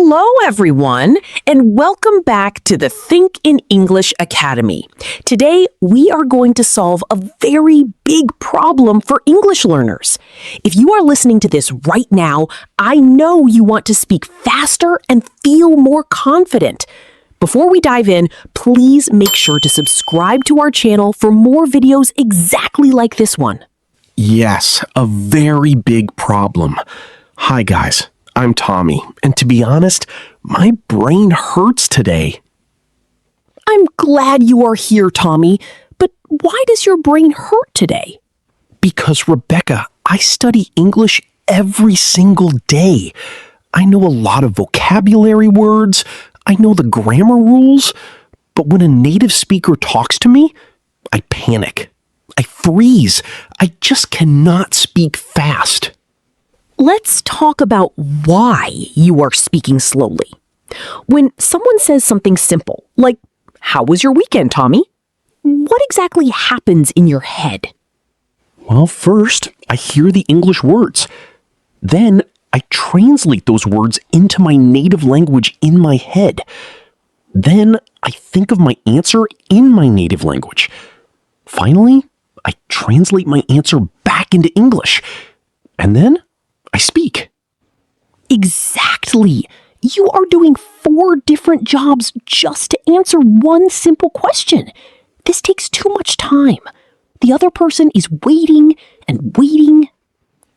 Hello, everyone, and welcome back to the Think in English Academy. Today, we are going to solve a very big problem for English learners. If you are listening to this right now, I know you want to speak faster and feel more confident. Before we dive in, please make sure to subscribe to our channel for more videos exactly like this one. Yes, a very big problem. Hi, guys. I'm Tommy, and to be honest, my brain hurts today. I'm glad you are here, Tommy, but why does your brain hurt today? Because, Rebecca, I study English every single day. I know a lot of vocabulary words, I know the grammar rules, but when a native speaker talks to me, I panic. I freeze. I just cannot speak fast. Let's talk about why you are speaking slowly. When someone says something simple, like, "How was your weekend, Tommy?" What exactly happens in your head? Well, first, I hear the English words. Then, I translate those words into my native language in my head. Then, I think of my answer in my native language. Finally, I translate my answer back into English. And then, I speak. Exactly. You are doing 4 different jobs just to answer one simple question. This takes too much time. The other person is waiting and waiting.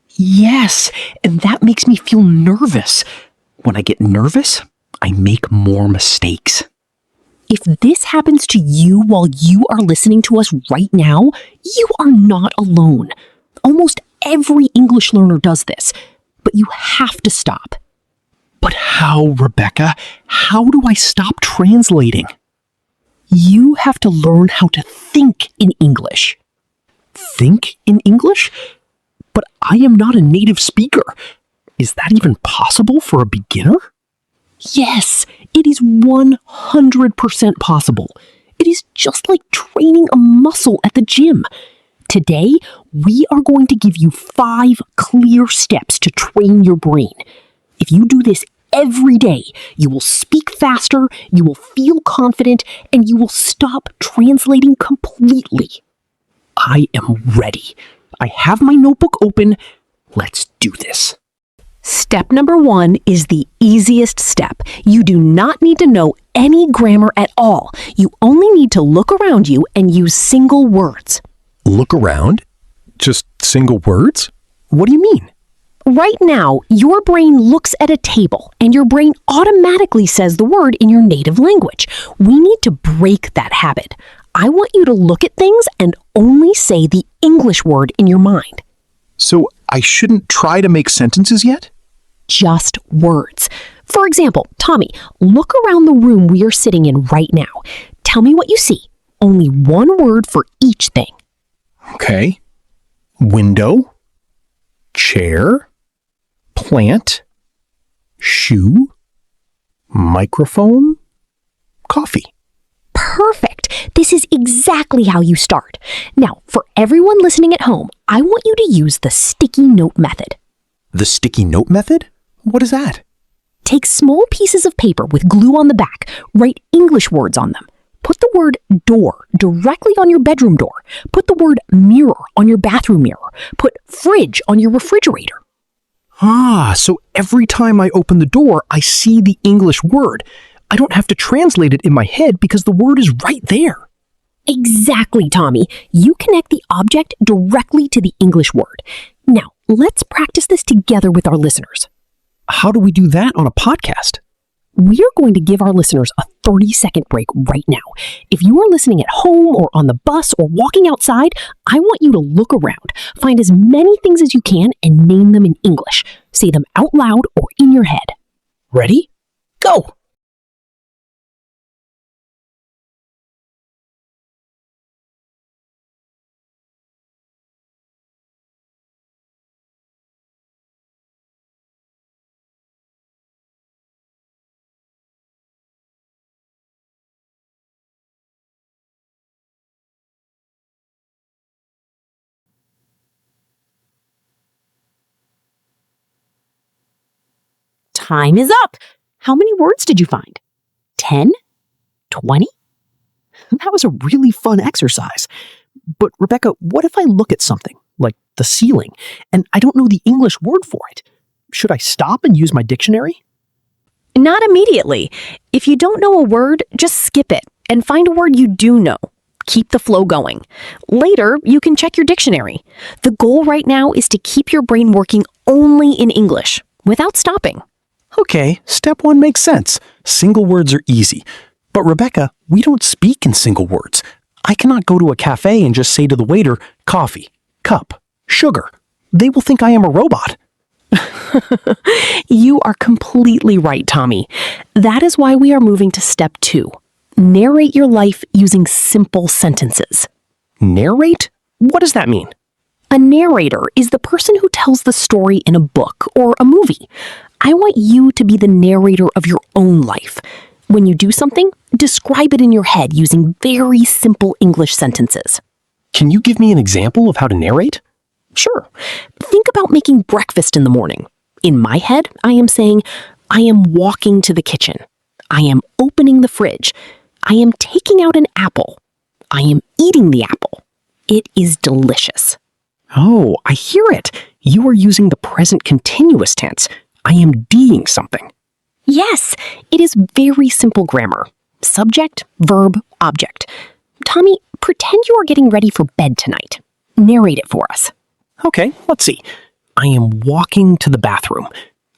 Yes, and that makes me feel nervous. When I get nervous, I make more mistakes. If this happens to you while you are listening to us right now, you are not alone. Almost every English learner does this, but you have to stop. But how, Rebecca? How do I stop translating? You have to learn how to think in English. Think in English? But I am not a native speaker. Is that even possible for a beginner? Yes, it is 100% possible. It is just like training a muscle at the gym. Today, we are going to give you 5 clear steps to train your brain. If you do this every day, you will speak faster, you will feel confident, and you will stop translating completely. I am ready. I have my notebook open. Let's do this. Step number 1 is the easiest step. You do not need to know any grammar at all. You only need to look around you and use single words. Look around? Just single words? What do you mean? Right now, your brain looks at a table and your brain automatically says the word in your native language. We need to break that habit. I want you to look at things and only say the English word in your mind. So I shouldn't try to make sentences yet? Just words. For example, Tommy, look around the room we are sitting in right now. Tell me what you see. Only one word for each thing. Okay. Window, chair, plant, shoe, microphone, coffee. Perfect. This is exactly how you start. Now, for everyone listening at home, I want you to use the sticky note method. The sticky note method? What is that? Take small pieces of paper with glue on the back. Write English words on them. Put the word door directly on your bedroom door. Put the word mirror on your bathroom mirror. Put fridge on your refrigerator. So every time I open the door, I see the English word. I don't have to translate it in my head because the word is right there. Exactly, Tommy. You connect the object directly to the English word. Now, let's practice this together with our listeners. How do we do that on a podcast? We are going to give our listeners a 30-second break right now. If you are listening at home or on the bus or walking outside, I want you to look around, find as many things as you can, and name them in English. Say them out loud or in your head. Ready? Go! Time is up. How many words did you find? 10? 20? That was a really fun exercise. But Rebecca, what if I look at something, like the ceiling, and I don't know the English word for it? Should I stop and use my dictionary? Not immediately. If you don't know a word, just skip it and find a word you do know. Keep the flow going. Later, you can check your dictionary. The goal right now is to keep your brain working only in English, without stopping. Okay, step 1 makes sense. Single words are easy. But Rebecca, we don't speak in single words. I cannot go to a cafe and just say to the waiter, coffee, cup, sugar. They will think I am a robot. You are completely right, Tommy. That is why we are moving to step 2. Narrate your life using simple sentences. Narrate? What does that mean? A narrator is the person who tells the story in a book or a movie. I want you to be the narrator of your own life. When you do something, describe it in your head using very simple English sentences. Can you give me an example of how to narrate? Sure. Think about making breakfast in the morning. In my head, I am saying, I am walking to the kitchen. I am opening the fridge. I am taking out an apple. I am eating the apple. It is delicious. Oh, I hear it. You are using the present continuous tense. I am doing something. Yes, it is very simple grammar. Subject, verb, object. Tommy, pretend you are getting ready for bed tonight. Narrate it for us. Okay, let's see. I am walking to the bathroom.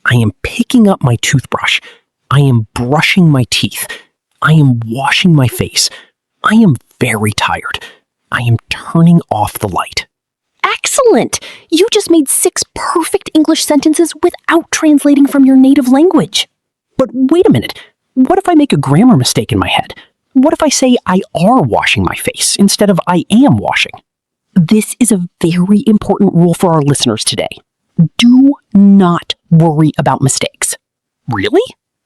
I am picking up my toothbrush. I am brushing my teeth. I am washing my face. I am very tired. I am turning off the light. Excellent! You just made 6 perfect English sentences without translating from your native language. But wait a minute. What if I make a grammar mistake in my head? What if I say I are washing my face instead of I am washing? This is a very important rule for our listeners today. Do not worry about mistakes. Really?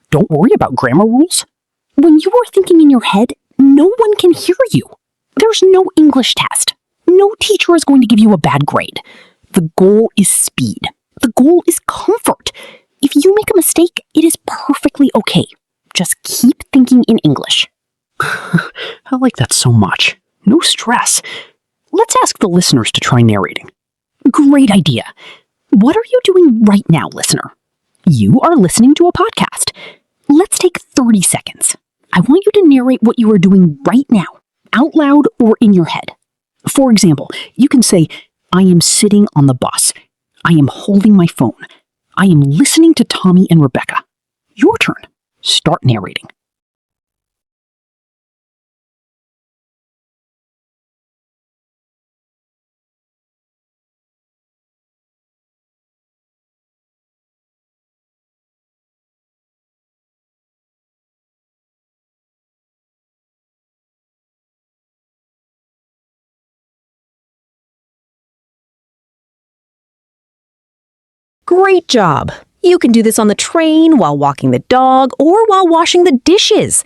Don't worry about grammar rules? When you are thinking in your head, no one can hear you. There's no English test. No teacher is going to give you a bad grade. The goal is speed. The goal is comfort. If you make a mistake, it is perfectly okay. Just keep thinking in English. I like that so much. No stress. Let's ask the listeners to try narrating. Great idea. What are you doing right now, listener? You are listening to a podcast. Let's take 30 seconds. I want you to narrate what you are doing right now, out loud or in your head. For example, you can say, I am sitting on the bus. I am holding my phone. I am listening to Tommy and Rebecca. Your turn. Start narrating. Great job. You can do this on the train, while walking the dog, or while washing the dishes.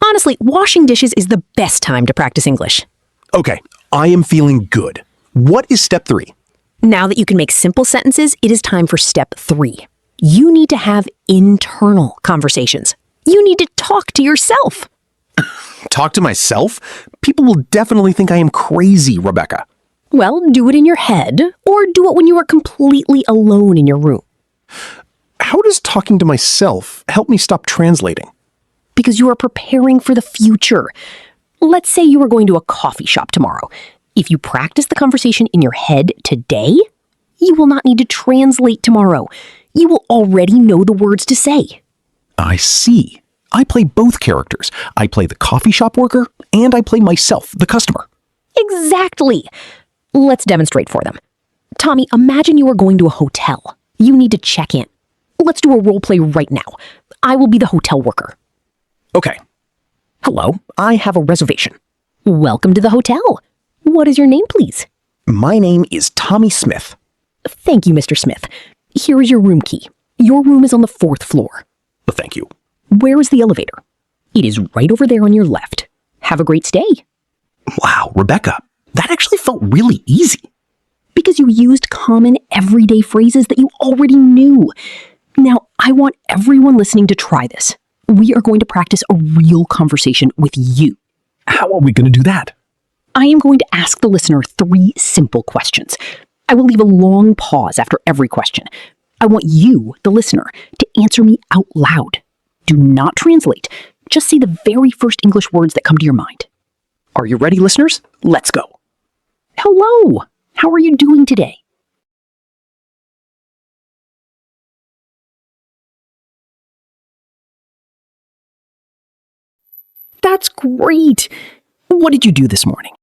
Honestly, washing dishes is the best time to practice English. Okay, I am feeling good. What is step 3? Now that you can make simple sentences, it is time for step 3. You need to have internal conversations. You need to talk to yourself. Talk to myself? People will definitely think I am crazy, Rebecca. Well, do it in your head, or do it when you are completely alone in your room. How does talking to myself help me stop translating? Because you are preparing for the future. Let's say you are going to a coffee shop tomorrow. If you practice the conversation in your head today, you will not need to translate tomorrow. You will already know the words to say. I see. I play both characters. I play the coffee shop worker, and I play myself, the customer. Exactly. Let's demonstrate for them. Tommy, imagine you are going to a hotel. You need to check in. Let's do a role play right now. I will be the hotel worker. Okay. Hello, I have a reservation. Welcome to the hotel. What is your name, please? My name is Tommy Smith. Thank you, Mr. Smith. Here is your room key. Your room is on the 4th floor. Thank you. Where is the elevator? It is right over there on your left. Have a great stay. Wow, Rebecca, that actually felt really easy. Because you used common everyday phrases that you already knew. Now, I want everyone listening to try this. We are going to practice a real conversation with you. How are we going to do that? I am going to ask the listener 3 simple questions. I will leave a long pause after every question. I want you, the listener, to answer me out loud. Do not translate. Just say the very first English words that come to your mind. Are you ready, listeners? Let's go. Hello. How are you doing today? That's great. What did you do this morning?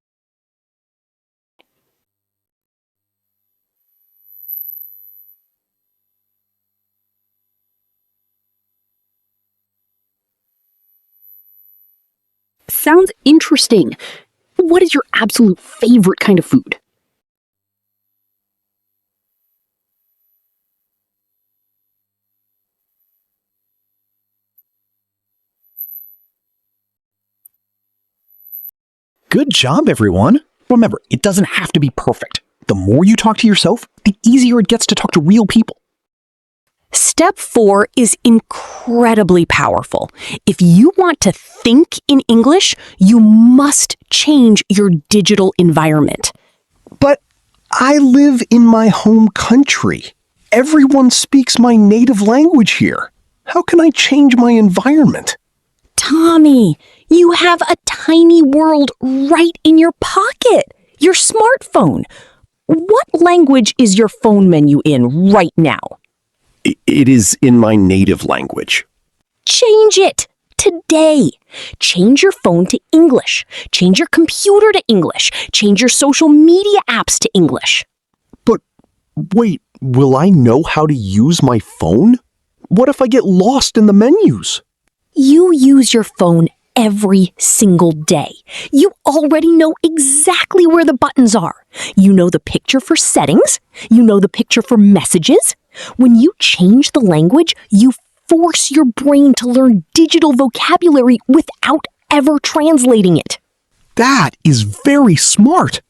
Sounds interesting. What is your absolute favorite kind of food? Good job, everyone. Remember, it doesn't have to be perfect. The more you talk to yourself, the easier it gets to talk to real people. Step 4 is incredibly powerful. If you want to think in English, you must change your digital environment. But I live in my home country. Everyone speaks my native language here. How can I change my environment? Tommy, you have a tiny world right in your pocket, your smartphone. What language is your phone menu in right now? It is in my native language. Change it today. Change your phone to English. Change your computer to English. Change your social media apps to English. But wait, will I know how to use my phone? What if I get lost in the menus? You use your phone every single day. You already know exactly where the buttons are. You know the picture for settings. You know the picture for messages. When you change the language, you force your brain to learn digital vocabulary without ever translating it. That is very smart.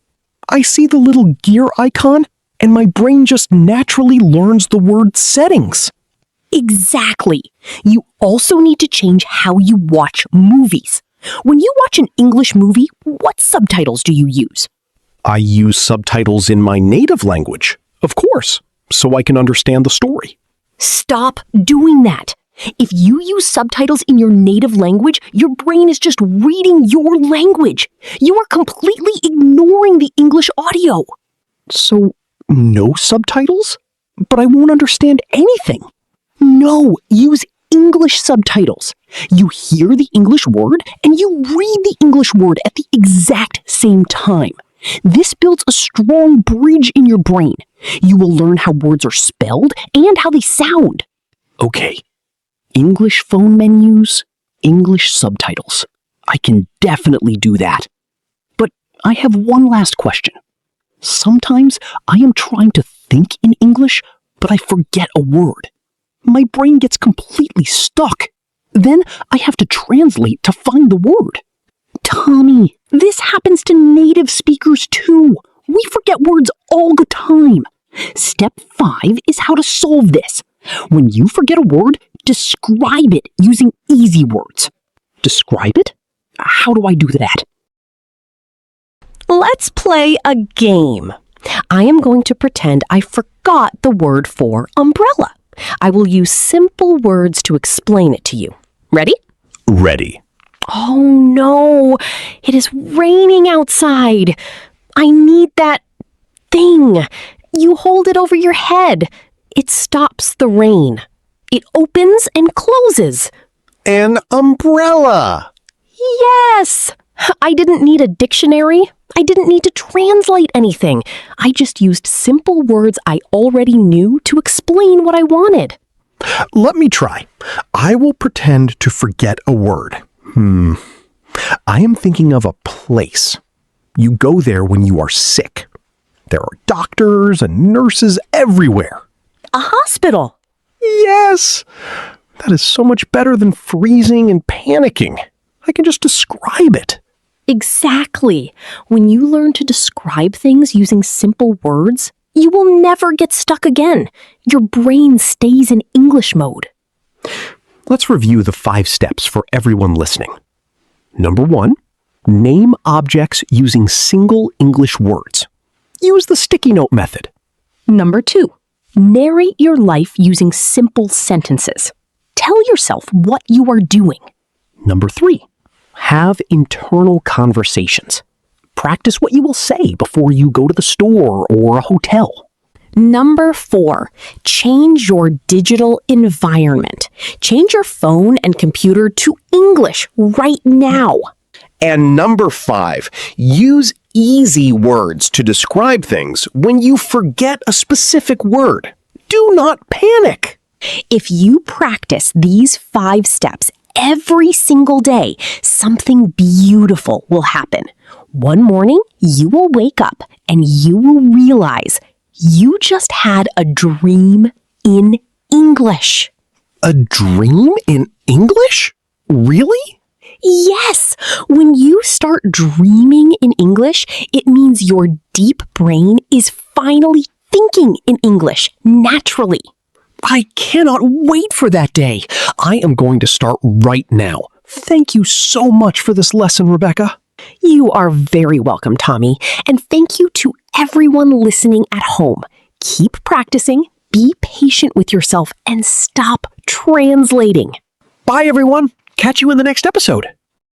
I see the little gear icon, and my brain just naturally learns the word settings. Exactly. You also need to change how you watch movies. When you watch an English movie, what subtitles do you use? I use subtitles in my native language, of course, so I can understand the story. Stop doing that. If you use subtitles in your native language, your brain is just reading your language. You are completely ignoring the English audio. So, no subtitles? But I won't understand anything. No, use English subtitles. You hear the English word and you read the English word at the exact same time. This builds a strong bridge in your brain. You will learn how words are spelled and how they sound. Okay. English phone menus, English subtitles. I can definitely do that. But I have one last question. Sometimes I am trying to think in English, but I forget a word. My brain gets completely stuck. Then I have to translate to find the word. Tommy, this happens to native speakers too. We forget words all the time. Step 5 is how to solve this. When you forget a word, describe it using easy words. Describe it? How do I do that? Let's play a game. I am going to pretend I forgot the word for umbrella. I will use simple words to explain it to you. Ready? Ready. Oh no, it is raining outside. I need that thing. You hold it over your head. It stops the rain. It opens and closes. An umbrella! Yes! I didn't need a dictionary. I didn't need to translate anything. I just used simple words I already knew to explain what I wanted. Let me try. I will pretend to forget a word. I am thinking of a place. You go there when you are sick. There are doctors and nurses everywhere. A hospital. Yes! That is so much better than freezing and panicking. I can just describe it. Exactly. When you learn to describe things using simple words, You will never get stuck again. Your brain stays in English mode. Let's review the 5 steps for everyone listening. Number 1, name objects using single English words. Use the sticky note method. Number 2, narrate your life using simple sentences. Tell yourself what you are doing. Number 3, have internal conversations. Practice what you will say before you go to the store or a hotel. Number 4, change your digital environment. Change your phone and computer to English right now. And number 5, use easy words to describe things when you forget a specific word. Do not panic. If you practice these 5 steps every single day, something beautiful will happen. One morning, you will wake up and you will realize you just had a dream in English. A dream in English? Really? Yes! When you start dreaming in English, it means your deep brain is finally thinking in English naturally. I cannot wait for that day. I am going to start right now. Thank you so much for this lesson, Rebecca. You are very welcome, Tommy, and thank you to everyone listening at home. Keep practicing, be patient with yourself, and stop translating. Bye, everyone. Catch you in the next episode.